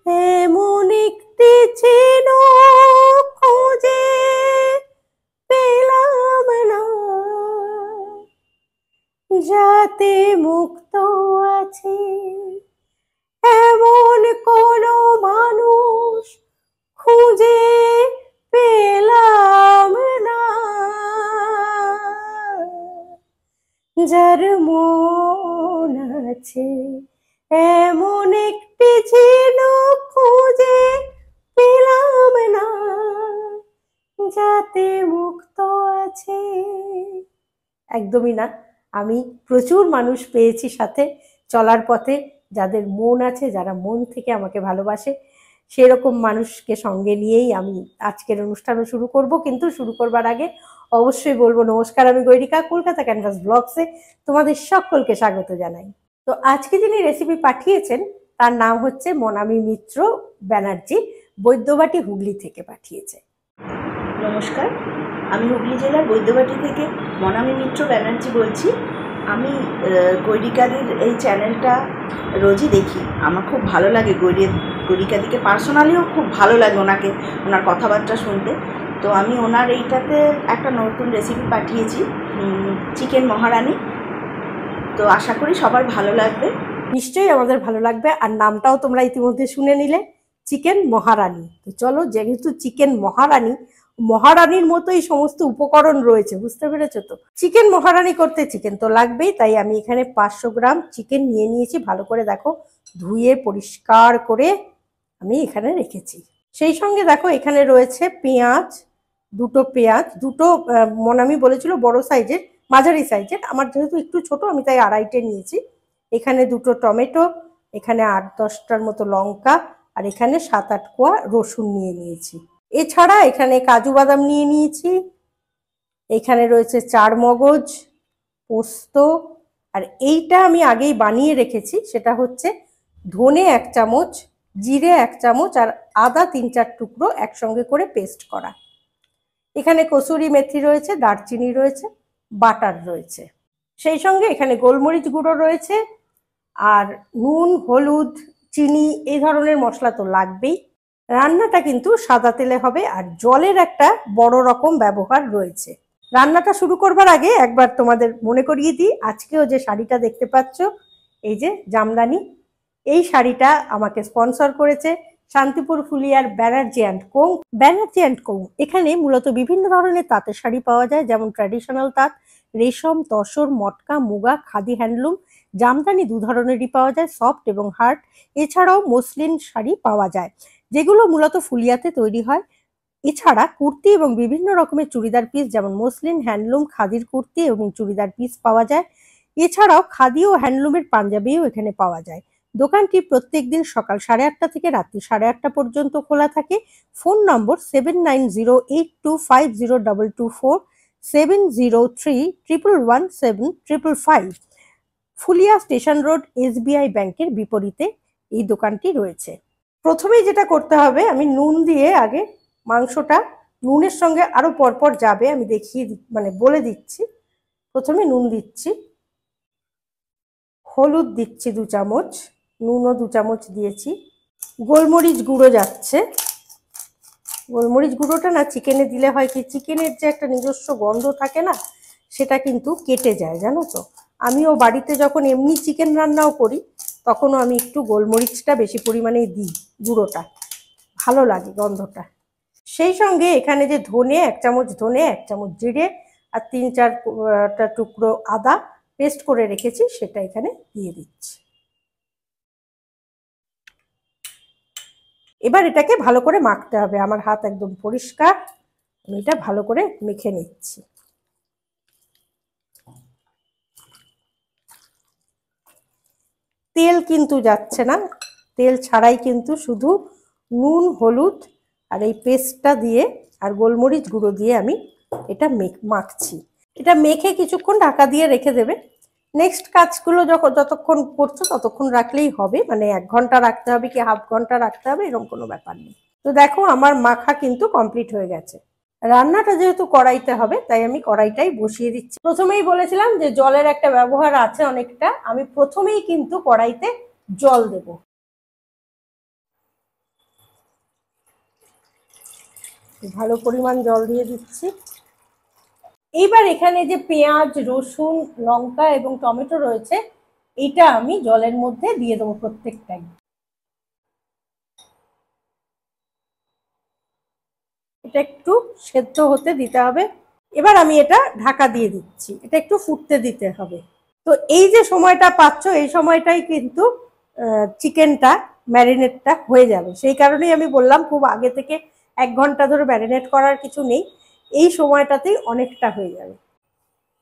এমন একটি চিহ্ন খুঁজে পেলাম না, যাতে মুক্ত আছে এমন কোনো মানুষ খুঁজে পেলাম না, যার মন আছে এমন একটি চিহ্ন খুঁজে পেলাম না, যাতে মুক্ত আছে। একদমই না, আমি প্রচুর মানুষ পেয়েছি সাথে চলার পথে, যাদের মন আছে, যারা মন থেকে আমাকে ভালোবাসে, সেরকম মানুষকে সঙ্গে নিয়েই আমি আজকের অনুষ্ঠানও শুরু করব। কিন্তু শুরু করবার আগে অবশ্যই বলবো নমস্কার, আমি গৈরিকা, কলকাতা ক্যানভাস ব্লগসে তোমাদের সকলকে স্বাগত জানাই। তো আজকে যিনি রেসিপি পাঠিয়েছেন তার নাম হচ্ছে মনামি মিত্র ব্যানার্জি, বৈদ্যবাটি হুগলি থেকে পাঠিয়েছে। নমস্কার, আমি হুগলি জেলার বৈদ্যবাটি থেকে মনামি মিত্র ব্যানার্জি বলছি। আমি গৈরিকাদির এই চ্যানেলটা রোজই দেখি, আমার খুব ভালো লাগে। গৈরিকাদিকে পার্সোনালিও খুব ভালো লাগে, ওনার কথাবার্তা শুনতে। তো আমি ওনার এইটাতে একটা নতুন রেসিপি পাঠিয়েছি, চিকেন মহারানি। তো আশা করি সবার ভালো লাগবে। নিশ্চয়ই আমাদের ভালো লাগবে, আর নামটাও তোমরা ইতিমধ্যে শুনে নিলে, চিকেন মহারানি। তো চলো, যেহেতু চিকেন মহারানি, মহারানির মতোই সমস্ত উপকরণ রয়েছে, বুঝতে পেরেছো তো। চিকেন মহারানি করতে চিকেন তো লাগবেই, তাই আমি এখানে 500 গ্রাম চিকেন নিয়ে নিয়েছি। ভালো করে দেখো, ধুয়ে পরিষ্কার করে আমি এখানে রেখেছি। সেই সঙ্গে দেখো এখানে রয়েছে পেঁয়াজ, দুটো মনামি বলেছিল বড় সাইজের, মাঝারি সাইজের, আমার যেহেতু একটু ছোট আমি তাই আড়াইটে নিয়েছি। এখানে 2টো টমেটো, এখানে 8-10টার মতো লঙ্কা, আর এখানে 7-8 কোয়া রসুন নিয়ে নিয়েছি। এছাড়া এখানে কাজু বাদাম নিয়ে নিয়েছি, এখানে রয়েছে 4 মগজ, পোস্ত, আর এইটা আমি আগেই বানিয়ে রেখেছি, সেটা হচ্ছে ধনে 1 চামচ, জিরে 1 চামচ, আর আদা 3-4 টুকরো একসঙ্গে করে পেস্ট করা। এখানে কসুরি মেথি রয়েছে, দারচিনি রয়েছে, বাটার রয়েছে। সেই সঙ্গে এখানে গোলমরিচ গুঁড়ো রয়েছে, আর নুন, হলুদ, চিনি, এই ধরনের মশলা তো লাগবেই। রান্নাটা কিন্তু সাদা তেলে হবে, আর জলের একটা বড় রকম ব্যবহার রয়েছে। রান্নাটা শুরু করবার আগে একবার তোমাদের মনে করিয়ে দিই, আজকেও যে শাড়িটা দেখতে পাচ্ছ, এই যে জামদানি, এই শাড়িটা আমাকে স্পন্সর করেছে শান্তিপুর ফুলিয়ার Banerjee and co. Banerjee and co এখানে মূলত বিভিন্ন ধরনের তাঁতের শাড়ি পাওয়া যায়, যেমন ট্র্যাডিশনাল তাঁত, রেশম, তসর, মটকা, মুগা, খাদি, হ্যান্ডলুম। জামদানি 2 ধরনেরই পাওয়া যায়, সফট এবং হার্ড। এছাড়াও মসলিন শাড়ি পাওয়া যায়, যেগুলো মূলত ফুলিয়াতে তৈরি হয়। এছাড়া কুর্তি এবং বিভিন্ন রকমের চুড়িদার পিস, যেমন মসলিন, হ্যান্ডলুম, খাদির কুর্তি এবং চুড়িদার পিস পাওয়া যায়। এছাড়াও খাদি ও হ্যান্ডলুমের পাঞ্জাবিও এখানে পাওয়া যায়। দোকানটি প্রত্যেকদিন সকাল 8:30 থেকে রাত্রি 8:30 পর্যন্ত খোলা থাকে। ফোন নম্বর 7908250224, 7031117555। ফুলিয়া স্টেশন রোড, SBI ব্যাংকের বিপরীতে এই দোকানটি রয়েছে। প্রথমেই যেটা করতে হবে, আমি নুন দিয়ে আগে মাংসটা, নুনের সঙ্গে আরো পরপর যাবে, আমি দেখিয়ে বলে দিচ্ছি। প্রথমে নুন দিচ্ছি, হলুদ দিচ্ছি 2 চামচ, নুনও 2 চামচ দিয়েছি, গোলমরিচ গুঁড়ো যাচ্ছে। গোলমরিচ গুঁড়োটা না চিকেনে দিলে হয় কি, চিকেনের যে একটা নিজস্ব গন্ধ থাকে না, সেটা কিন্তু কেটে যায়, জানো তো। আমিও বাড়িতে যখন এমনি চিকেন রান্নাও করি, তখনও আমি একটু গোলমরিচটা বেশি পরিমাণেই দিই, গুঁড়োটা ভালো লাগে গন্ধটা। সেই সঙ্গে এখানে যে ধনে 1 চামচ, ধনে 1 চামচ জিরে, আর 3-4টা টুকরো আদা পেস্ট করে রেখেছি, সেটা এখানে দিয়ে দিচ্ছি। এবার এটাকে ভালো করে মাখতে হবে। আমার হাত একদম পরিষ্কার, আমি এটা ভালো করে মেখে নিচ্ছি। তেল কিন্তু যাচ্ছে না, তেল ছাড়াই কিন্তু শুধু নুন, হলুদ আর এই পেস্টটা দিয়ে আর গোলমরিচ গুঁড়ো দিয়ে আমি এটা মাখছি। এটা মেখে কিছুক্ষণ ঢাকা দিয়ে রেখে দেবে। নেক্সট কাজগুলো যতক্ষণ করছো ততক্ষণ রাখলেই হবে, 1 ঘন্টা রাখতে হবে কি হাফ ঘন্টা রাখতে হবে, এরকম কোনো ব্যাপার নেই। তো দেখো আমার মাখা কিন্তু কমপ্লিট হয়ে গেছে। রান্নাটা যেহেতু কড়াইতে হবে, তাই আমি কড়াইটাই বসিয়ে দিচ্ছি। প্রথমেই বলেছিলাম যে জলের একটা ব্যবহার আছে অনেকটা, আমি প্রথমেই কিন্তু কড়াইতে জল দেব। ভালো পরিমাণ জল দিয়ে দিচ্ছি। এইবার এখানে যে পেঁয়াজ, রসুন, লঙ্কা এবং টমেটো রয়েছে, এটা আমি জলের মধ্যে দিয়ে দেবো প্রত্যেকটাই। এটা একটু সেদ্ধ হতে দিতে হবে। এবার আমি এটা ঢাকা দিয়ে দিচ্ছি, এটা একটু ফুটতে দিতে হবে। তো এই যে সময়টা পাচ্ছ, এই সময়টাই কিন্তু চিকেনটা ম্যারিনেটটা হয়ে যাবে। সেই কারণেই আমি বললাম খুব আগে থেকে 1 ঘন্টা ধরে ম্যারিনেট করার কিছু নেই, এই সময়টাতেই অনেকটা হয়ে যাবে।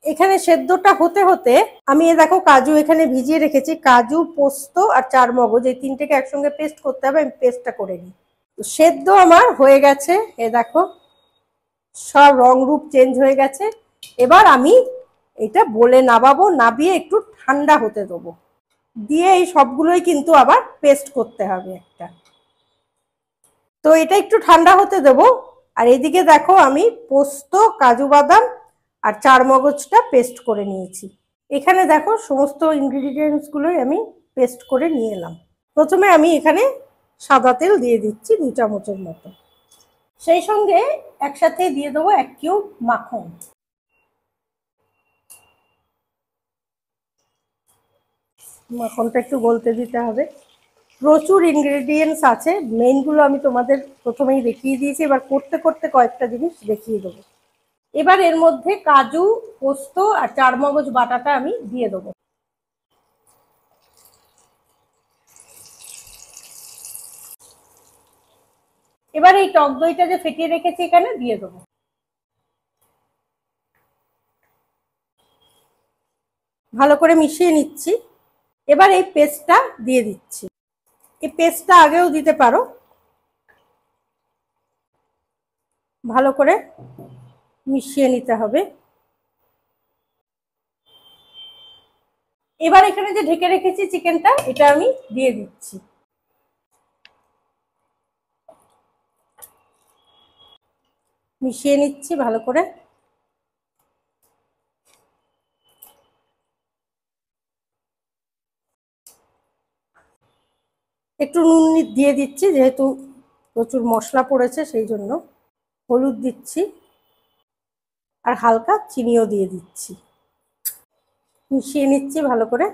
এখানে সেদ্ধটা হতে হতে আমি দেখো কাজু এখানে ভিজিয়ে রেখেছি, কাজু, পোস্ত আর চারমগজ এই তিনটেকে একসঙ্গে পেস্ট করতে হবে, আমি পেস্টটা করে নিই। সেদ্ধ আমার হয়ে গেছে, এ দেখো সব রং রূপ চেঞ্জ হয়ে গেছে। এবার আমি এটা বলে নামাবো, নাবিয়ে একটু ঠান্ডা হতে দেবো, দিয়ে এই সবগুলোই কিন্তু আবার পেস্ট করতে হবে একটা। তো এটা একটু ঠান্ডা হতে দেবো। আর এদিকে দেখো আমি পোস্ত, কাজু বাদাম আর চারমগজটা পেস্ট করে নিয়েছি। এখানে দেখো সমস্ত ইনগ্রিডিয়েন্টসগুলোই আমি পেস্ট করে নিয়ে এলাম। প্রথমে আমি এখানে সাদা তেল দিয়ে দিচ্ছি 2 চামচের মতো, সেই সঙ্গে একসাথে দিয়ে দেবো 1 কিউব মাখন। মাখনটা একটু গলতে দিতে হবে। প্রচুর ইনগ্রেডিয়েন্টস আছে, মেইনগুলো আমি তোমাদের প্রথমেই দেখিয়ে দিয়েছি, এবার করতে করতে কয়েকটা জিনিস দেখিয়ে দেবো। এবার এর মধ্যে কাজু, পোস্ত আর চারমগজ বাটাটা আমি দিয়ে দেবো। এবার এই টক দইটা যে ফেটিয়ে রেখেছি এখানে দিয়ে দেবো। ভালো করে মিশিয়ে নিচ্ছি। এবার এই পেস্টটা দিয়ে দিচ্ছি, এই পেস্টটা আগেও দিতে পারো। ভালো করে মিশিয়ে নিতে হবে। এবার এখানে যে ঢেকে রেখেছি চিকেনটা, এটা আমি দিয়ে দিচ্ছি। মিশিয়ে নিচ্ছি ভালো করে। একটু নুন দিয়ে দিচ্ছি, যেহেতু প্রচুর মশলা পড়েছে সেই জন্য। হলুদ দিচ্ছি আর হালকা চিনিও দিয়ে দিচ্ছি। মিশিয়ে নিচ্ছি ভালো করে।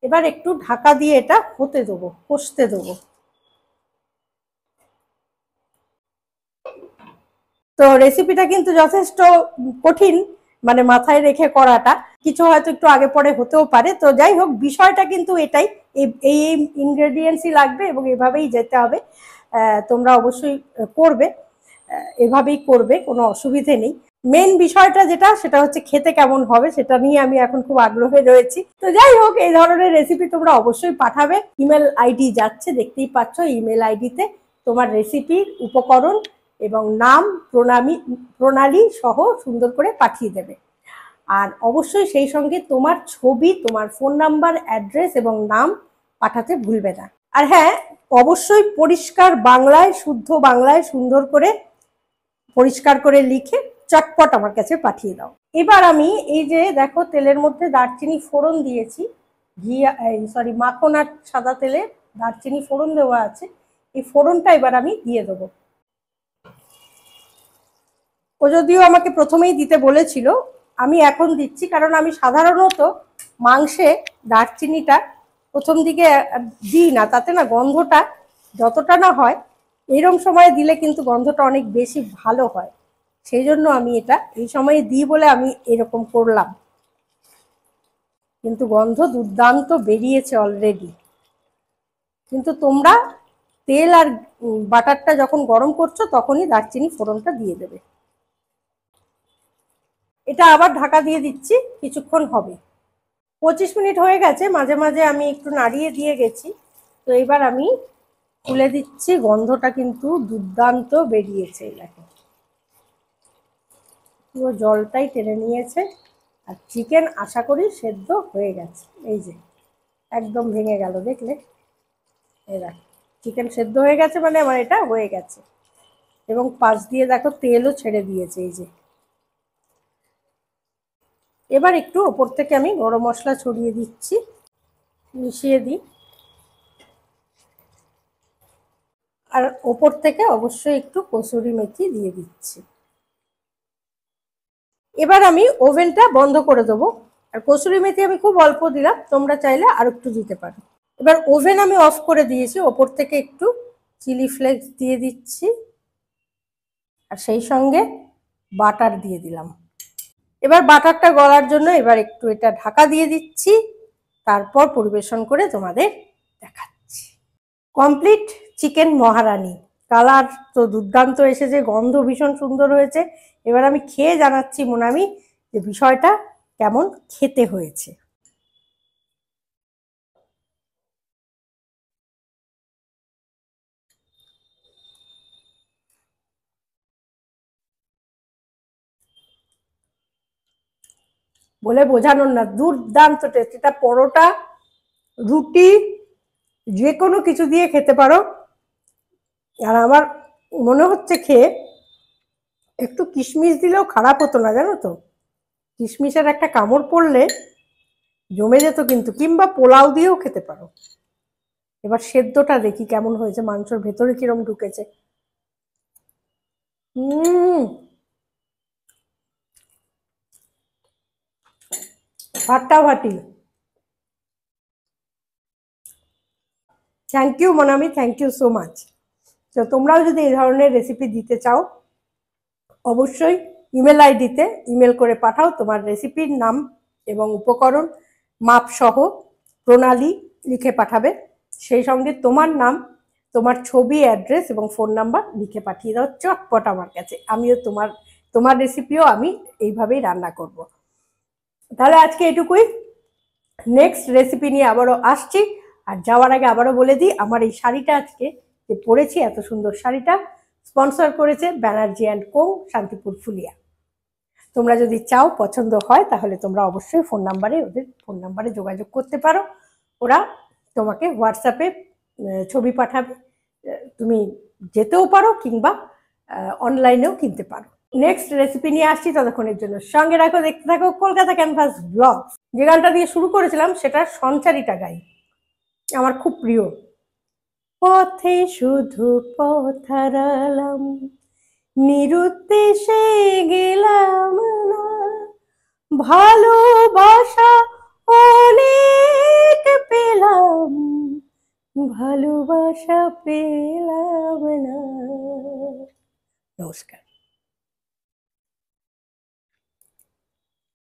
এবার একটু ঢাকা দিয়ে এটা হতে দেবো, কষতে দেবো। তো রেসিপিটা কিন্তু যথেষ্ট কঠিন, মানে মাথায় রেখে করাটা, কিছু হয়তো একটু আগে পরে হতেও পারে। তো যাই হোক, বিষয়টা কিন্তু এটাই, এই ইনগ্রেডিয়েন্টসই লাগবে এবং এভাবেই যেতে হবে। তোমরা অবশ্যই করবে, এভাবেই করবে, কোনো অসুবিধে নেই। মেন বিষয়টা যেটা, সেটা হচ্ছে খেতে কেমন হবে, সেটা নিয়ে আমি এখন খুব আগ্রহে রয়েছি। তো যাই হোক, এই ধরনের রেসিপি তোমরা অবশ্যই পাঠাবে। ইমেল আইডি যাচ্ছে, দেখতেই পাচ্ছ। ইমেল আইডিতে তোমার রেসিপির উপকরণ এবং নাম, প্রণালী সহ সুন্দর করে পাঠিয়ে দেবে। আর অবশ্যই সেই সঙ্গে তোমার ছবি, তোমার ফোন নাম্বার, অ্যাড্রেস এবং নাম পাঠাতে ভুলবে না। আর হ্যাঁ, অবশ্যই পরিষ্কার বাংলায়, শুদ্ধ বাংলায় সুন্দর করে পরিষ্কার করে লিখে চটপট আমার কাছে পাঠিয়ে দাও। এবার আমি এই যে দেখো তেলের মধ্যে দারচিনি ফোড়ন দিয়েছি, মাখন আর সাদা তেলে দারচিনি ফোড়ন দেওয়া আছে, এই ফোড়নটা এবার আমি দিয়ে দেবো। ও যদিও আমাকে প্রথমেই দিতে বলেছিল, আমি এখন দিচ্ছি, কারণ আমি সাধারণত মাংসে দারচিনিটা প্রথম দিকে দিই না, তাতে না গন্ধটা যতটা না হয়, এরকম সময় দিলে কিন্তু গন্ধটা অনেক বেশি ভালো হয়। সেই জন্য আমি এটা এই সময়ে দিই বলে আমি এরকম করলাম, কিন্তু গন্ধ দুর্দান্ত বেরিয়েছে অলরেডি। কিন্তু তোমরা তেল আর বাটারটা যখন গরম করছো তখনই দারচিনি ফোড়নটা দিয়ে দেবে। এটা আবার ঢাকা দিয়ে দিচ্ছি, কিছুক্ষণ হবে। 25 মিনিট হয়ে গেছে, মাঝে মাঝে আমি একটু নাড়িয়ে দিয়ে গেছি। তো এবার আমি খুলে দিচ্ছি, গন্ধটা কিন্তু দুর্দান্ত বেরিয়েছে। দেখো পুরো জলটাই টেনে নিয়েছে, আর চিকেন আশা করি সেদ্ধ হয়ে গেছে। এই যে একদম ভেঙে গেল, দেখলে? এই দেখো চিকেন সেদ্ধ হয়ে গেছে, মানে আমার এটা হয়ে গেছে। এবং পাশ দিয়ে দেখো তেলও ছেড়ে দিয়েছে, এই যে। এবার একটু ওপর থেকে আমি গরম মশলা ছড়িয়ে দিচ্ছি, মিশিয়ে দিই। আর ওপর থেকে অবশ্যই একটু কসুরি মেথি দিয়ে দিচ্ছি। এবার আমি ওভেনটা বন্ধ করে দেবো। আর কসুরি মেথি আমি খুব অল্প দিলাম, তোমরা চাইলে আর একটু দিতে পারো। এবার ওভেন আমি অফ করে দিয়েছি, ওপর থেকে একটু চিলি ফ্লেক্স দিয়ে দিচ্ছি আর সেই সঙ্গে বাটার দিয়ে দিলাম। এবার বাটারটা গলার জন্য এবার একটু এটা ঢাকা দিয়ে দিচ্ছি, তারপর পরিবেশন করে তোমাদের দেখাচ্ছি। Complete chicken মহারানি। কালার তো দুর্দান্ত এসেছে, গন্ধ ভীষণ সুন্দর হয়েছে। এবার আমি খেয়ে জানাচ্ছি মোনামি যে বিষয়টা কেমন খেতে হয়েছে। বলে বোঝানোর না, দুর্দান্ত টেস্ট। এটা পরোটা, রুটি, যে কোনো কিছু দিয়ে খেতে পারো। আর আমার মনে হচ্ছে খেয়ে একটু কিশমিশ দিলেও খারাপ হতো না, জানো তো। কিশমিশের একটা কামড় পড়লে জমে যেত কিন্তু, কিংবা পোলাও দিয়েও খেতে পারো। এবার সেদ্ধটা দেখি কেমন হয়েছে, মাংসের ভেতরে কিরম ঢুকেছে। ফাটাফাটি। Thank you Monami, thank you so much. তো তোমরাও যদি এই ধরনের রেসিপি দিতে চাও অবশ্যই ইমেল আইডিতে ইমেল করে পাঠাও তোমার রেসিপির নাম এবং উপকরণ মাপ সহ প্রণালী লিখে পাঠাবে। সেই সঙ্গে তোমার নাম, তোমার ছবি, অ্যাড্রেস এবং ফোন নাম্বার লিখে পাঠিয়ে দাও চটপট আমার কাছে। আমিও তোমার রেসিপিও আমি এইভাবেই রান্না করব। তাহলে আজকে এটুকুই, নেক্সট রেসিপি নিয়ে আবারও আসছি। আর যাওয়ার আগে আবারও বলে দিই, আমার এই শাড়িটা আজকে যে পরেছি, এত সুন্দর শাড়িটা স্পন্সর করেছে ব্যানার্জি অ্যান্ড কো, শান্তিপুর ফুলিয়া। তোমরা যদি চাও, পছন্দ হয়, তাহলে তোমরা অবশ্যই ওদের ফোন নাম্বারে যোগাযোগ করতে পারো। ওরা তোমাকে হোয়াটসঅ্যাপে ছবি পাঠাবে, তুমি যেতেও পারো কিংবা অনলাইনেও কিনতে পারো। নেক্সট রেসিপি নিয়ে আসছি, ততক্ষণের জন্য সঙ্গে রাখো, দেখতে থাকো কলকাতা ক্যানভাস ব্লগ। যে গানটা দিয়ে শুরু করেছিলাম সেটা সঞ্চারিতা গাই, আমার খুব প্রিয়। পথে শুধু পথ হারালাম, নিরুদ্দেশে গেলাম না, ভালোবাসা অনেক পেলাম, ভালোবাসা পেলাম না। নমস্কার।